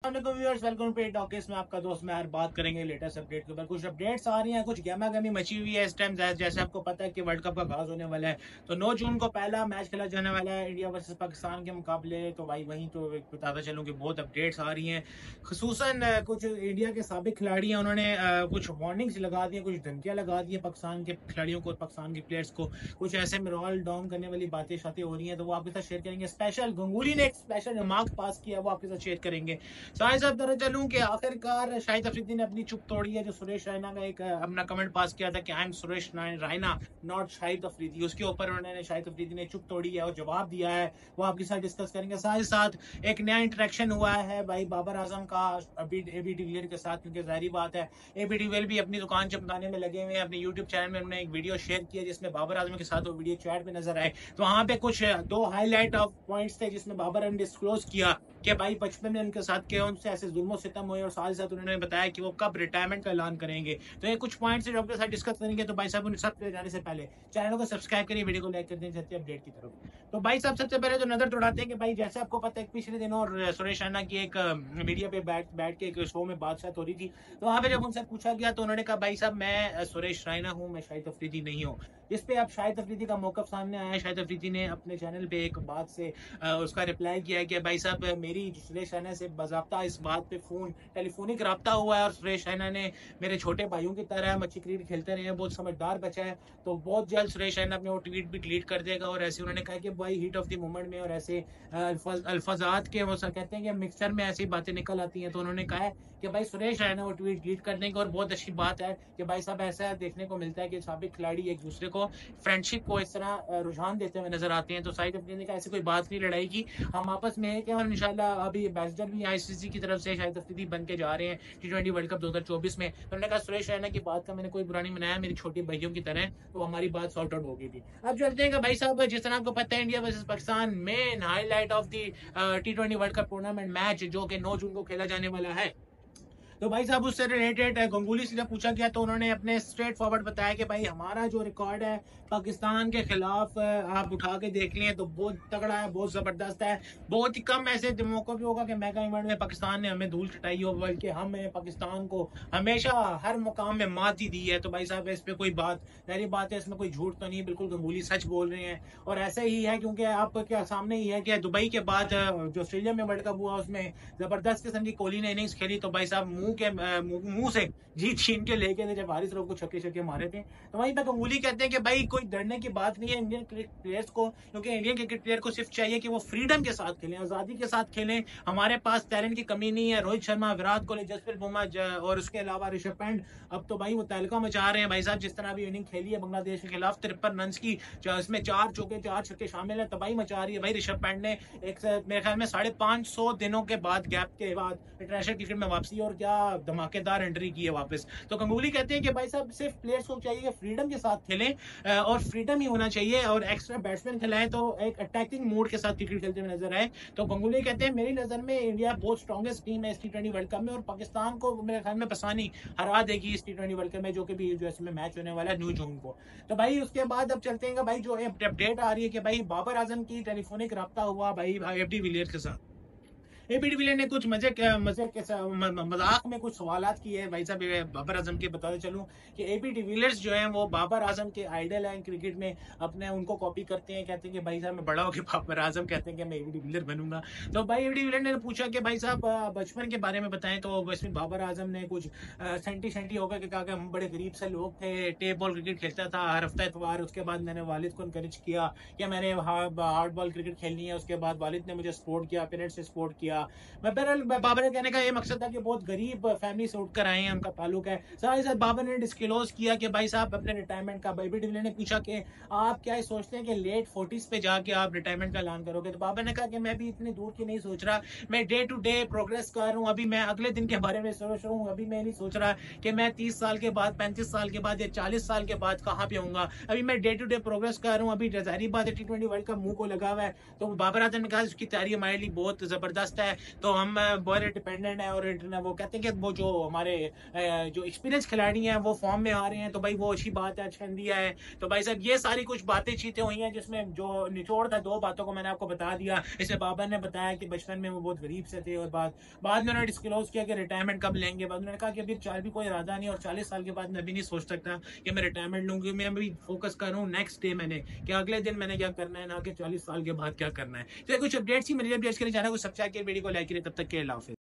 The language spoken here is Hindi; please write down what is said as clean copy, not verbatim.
व्यूअर्स, वेलकम टू टॉकीज में आपका दोस्त मैं बात करेंगे लेटेस्ट अपडेट के ऊपर। कुछ अपडेट्स आ रही हैं, कुछ गहमा गहमी मची हुई है इस टाइम। जैसे आपको पता है कि वर्ल्ड कप का आगाज होने वाला है, तो 9 जून को पहला मैच खेला जाने वाला है इंडिया वर्सेस पाकिस्तान के मुकाबले। तो भाई वहीं तो बताता चलूं कि बहुत अपडेट्स आ रही हैं। खुसूसन कुछ इंडिया के साबिक खिलाड़ी हैं, उन्होंने कुछ वार्निंग्स लगा दी हैं, कुछ धमकियां लगा दी हैं पाकिस्तान के खिलाड़ियों को, पाकिस्तान के प्लेयर्स को। कुछ ऐसे मोरल डाउन करने वाली बातें शातें हो रही हैं, तो वो आपके साथ शेयर करेंगे। स्पेशल गंगूली ने एक स्पेशल रिमार्क पास किया, वो आपके साथ शेयर करेंगे। साहिल साहब तरह चलूं कि आखिरकार शाहिद अफरीदी ने अपनी चुप तोड़ी है। जो सुरेश रैना का एक अपना कमेंट पास किया था कि I am Suresh Raina not Shahid Afridi, उसके ऊपर उन्होंने शाहिद अफरीदी ने चुप तोड़ी है और जवाब दिया है, वो आपके साथ डिस्कस करेंगे। साथ ही साथ एक नया इंटरेक्शन हुआ है भाई बाबर आजम का अभी एबी डिविलियर के साथ, क्योंकि जाहिर बात है एबी डिविलियर भी अपनी दुकान चमकाने में लगे हुए हैं। अपने यूट्यूब चैनल में उन्होंने एक वीडियो शेयर किया जिसमें बाबर आजम के साथ वो वीडियो चैट में नजर आए। तो वहां पे कुछ दो हाईलाइट ऑफ पॉइंट्स थे जिसमें बाबर ने डिस्क्लोज किया कि भाई बचपन में उनके साथ के उनसे ऐसे जुल्म सितम हुए, और साथ ही साथ उन्होंने बताया कि वो कब रिटायरमेंट का ऐलान करेंगे। तो ये कुछ पॉइंट्स जो आपके साथ डिस्कस करेंगे। तो भाई साहब उन सब पे जाने से पहले चैनल को सब्सक्राइब करिए, वीडियो को लाइक कर दें चलते अपडेट की तरफ। तो भाई साहब सबसे पहले तो नजर दौड़ाते हैं कि भाई जैसे आपको पता है पिछले दिनों और सुरेश रैना की एक मीडिया पे बैठ के एक शो में बातचीत हो रही थी। तो वहां पे जब उनसे पूछा गया तो उन्होंने कहा भाई साहब मैं सुरेश रैना हूँ, मैं शाहिद अफरीदी नहीं हूँ। जिस पे अब शाहिद अफरीदी का मौकफ सामने आया। शाहिद अफरीदी ने अपने चैनल पे एक बात से उसका रिप्लाई किया कि भाई साहब मेरी सुरेश रैना से बाज़ाब्ता इस बात पे टेलीफोनिक रब्ता हुआ है, और सुरेश रैना ने मेरे छोटे भाइयों की तरह मच्छी क्रिकेट खेलते रहे हैं, बहुत समझदार बच्चा है। तो बहुत जल्द सुरेश रैना अपने वो ट्वीट भी डिलीट कर देगा। और ऐसे उन्होंने कहा कि भाई हीट ऑफ द मोमेंट में और ऐसे अल्फाजात के वो कहते हैं कि मिक्सचर में ऐसी बातें निकल आती हैं। तो उन्होंने कहा है कि भाई सुरेश रैना वो ट्वीट डिलीट कर देंगे। और बहुत अच्छी बात है कि भाई साहब ऐसा देखने को मिलता है कि साबिक खिलाड़ी एक दूसरे को फ्रेंडशिप को इस तरह रुझान देते हुए नजर आते हैं। तो शाहिद अफरीदी ने कहा ऐसी कोई बात नहीं लड़ाई की, हम आपस में है कि और इंशाल्लाह अभी एम्बेसडर भी आईसीसी की तरफ से शाहिद अफरीदी बन के जा रहे हैं T20 वर्ल्ड कप 2024 में। तो उन्होंने कहा सुरेश रैना की बात का मैंने कोई बुरा नहीं मनाया, मेरी छोटी भाइयों की तरह, तो हमारी बात सॉर्ट आउट हो गई थी। अब चलते हैं भाई साहब, जिस तरह आपको पता है India versus Pakistan main highlight of the T20 world cup tournament match जो कि 9 जून को खेला जाने वाला है। तो भाई साहब उससे रिलेटेड गंगूली से जब पूछा गया तो उन्होंने अपने स्ट्रेट फॉरवर्ड बताया कि भाई हमारा जो रिकॉर्ड है पाकिस्तान के खिलाफ आप उठा के देख लें तो बहुत तगड़ा है, बहुत जबरदस्त है। बहुत ही कम ऐसे मौकों पे होगा कि मेगा इवेंट में पाकिस्तान ने हमें धूल चटाई हो, बल्कि हमें पाकिस्तान को हमेशा हर मुकाम में मात ही दी है। तो भाई साहब इस पे कोई सारी बात है, इसमें कोई झूठ तो नहीं, बिल्कुल गंगूली सच बोल रहे हैं। और ऐसा ही है क्योंकि आप क्या सामने ही है कि दुबई के बाद जो ऑस्ट्रेलिया में वर्ल्ड कप हुआ उसमें जबरदस्त किस्म की कोहली ने इनिंग्स खेली। तो भाई साहब मुंह से जीत छीन के लेके जब हारिस रऊफ को छक्के छक्के मारे थे। तो वहीं पे गंगूली कहते हैं कि भाई कोई डरने की बात नहीं है इंडियन क्रिकेट प्लेयर्स को, क्योंकि इंडियन क्रिकेट प्लेयर को सिर्फ चाहिए कि वो फ्रीडम के साथ खेलें, आजादी के साथ खेलें। हमारे पास टैलेंट की कमी नहीं है। रोहित शर्मा, विराट कोहली, जसप्रीत बुमराह और उसके अलावा ऋषभ पंत अब तो भाई वो तहलका मचा रहे हैं। भाई साहब जिस तरह भी इनिंग खेली है बांग्लादेश के खिलाफ 53 रन की, इसमें 4 चौके 4 छक्के शामिल है, तबाही मचा रही है भाई। ऋषभ पंत ने एक मेरे ख्याल में 550 दिनों के बाद गैप के बाद इंटरनेशनल क्रिकेट में वापसी और क्या धमाकेदार एंट्री की है वापस। तो गंगूली कहते हैं कि भाई साहब सिर्फ प्लेयर्स को चाहिए कि फ्रीडम के साथ खेलें और फ्रीडम ही होना चाहिए, और एक्स्ट्रा बैट्समैन खिलाएं तो एक अटैकिंग मूड के साथ क्रिकेट खेलते हुए नजर आए। तो गंगूली कहते हैं मेरी नजर में इंडिया बहुत स्ट्रॉन्गेस्ट टीम है इस T20 वर्ल्ड कप में, और पाकिस्तान को मेरे ख्याल में आसानी हरा देगी इस T20 वर्ल्ड कप में, जो कि भी यूएस में मैच होने वाला है 9 जून को। तो भाई उसके बाद अब चलते हैं भाई जो अपडेट आ रही है कि भाई बाबर आजम की टेलीफोनिक रब्ता हुआ भाई एबी डिविलियर्स के साथ। एबी डिविलियर ने कुछ मजाक में कुछ सवालात किए हैं भाई साहब बाबर आजम के। बताते चलूं कि एबी डिविलियर्स जो हैं वो बाबर आजम के आइडल हैं क्रिकेट में, अपने उनको कॉपी करते हैं, कहते हैं कि भाई साहब मैं बड़ा होकर बाबर आजम कहते हैं कि मैं एबी डिविलियर बनूंगा। तो भाई एबी डिविलियर ने पूछा कि भाई साहब बचपन के बारे में बताएं। तो बचपन बाबर आजम ने कुछ सेंटी होकर कहा कि हम बड़े गरीब से लोग थे, टेप बॉल क्रिकेट खेलता था हर हफ्ता इतवार। उसके बाद मैंने वालिद को इनकरेज किया कि मैंने हार्ड बॉल क्रिकेट खेलनी है। उसके बाद वालिद ने मुझे सपोर्ट किया, पेरेंट्स ने सपोर्ट किया। बाबर ने कहने का ये मकसद था कि बहुत गरीब फैमिली से उठकर आए हैं, उनका ताल्लुक है। साथ ही साथ बाबर ने डिस्क्लोज किया कि भाई साहब अपने रिटायरमेंट का। एबी डिविलियर ने पूछा कि आप क्या सोचते हैं कि लेट 40s पे जाके आप रिटायरमेंट का ऐलान करोगे। तो बाबर ने कहा कि मैं भी इतनी दूर की नहीं सोच रहा, मैं डे टू डे प्रोग्रेस कर रहा हूँ। अभी मैं अगले दिन के बारे में सोच रहा हूँ, अभी मैं नहीं सोच रहा कि मैं 30 साल के बाद, 35 साल के बाद या 40 साल के बाद कहाँ पे होऊंगा। अभी मैं डे टू डे प्रोग्रेस कर रहा हूँ। अभी जाहिर बात है T20 वर्ल्ड कप मुंह को लगा हुआ है। तो बाबर आजम ने कहा उसकी तैयारी हमारे लिए बहुत जबरदस्त है। है तो हम बहुत डिपेंडेंट है, और वो कहते हैं कि वो जो हमारे जो एक्सपीरियंस खिलाड़ी हैं वो फॉर्म में आ रहे हैं, तो भाई वो अच्छी बात है, अच्छा दिया है। तो भाई साहब ये सारी कुछ बातें चीतें हुई हैं जिसमें जो निचोड़ था दो बातों को मैंने आपको बता दिया। इसमें बाबर ने बताया कि बचपन में वो बहुत गरीब से थे, और बाद में उन्होंने डिस्क्लोज किया कि रिटायरमेंट कब लेंगे। बाद उन्होंने कहा कि अभी भी कोई इरादा नहीं, और 40 साल के बाद मैं भी नहीं सोच सकता कि मैं रिटायरमेंट लूंगी। मैं अभी फोकस कर रहा हूँ नेक्स्ट डे, मैंने कि अगले दिन मैंने क्या करना है, ना कि 40 साल के बाद क्या करना है। तो कुछ अपडेट्स ही मेरे अपडेट्स के लिए जाना, कुछ सब वीडियो को लाइक करिए। तब तक के अल्लाह हाफिज़।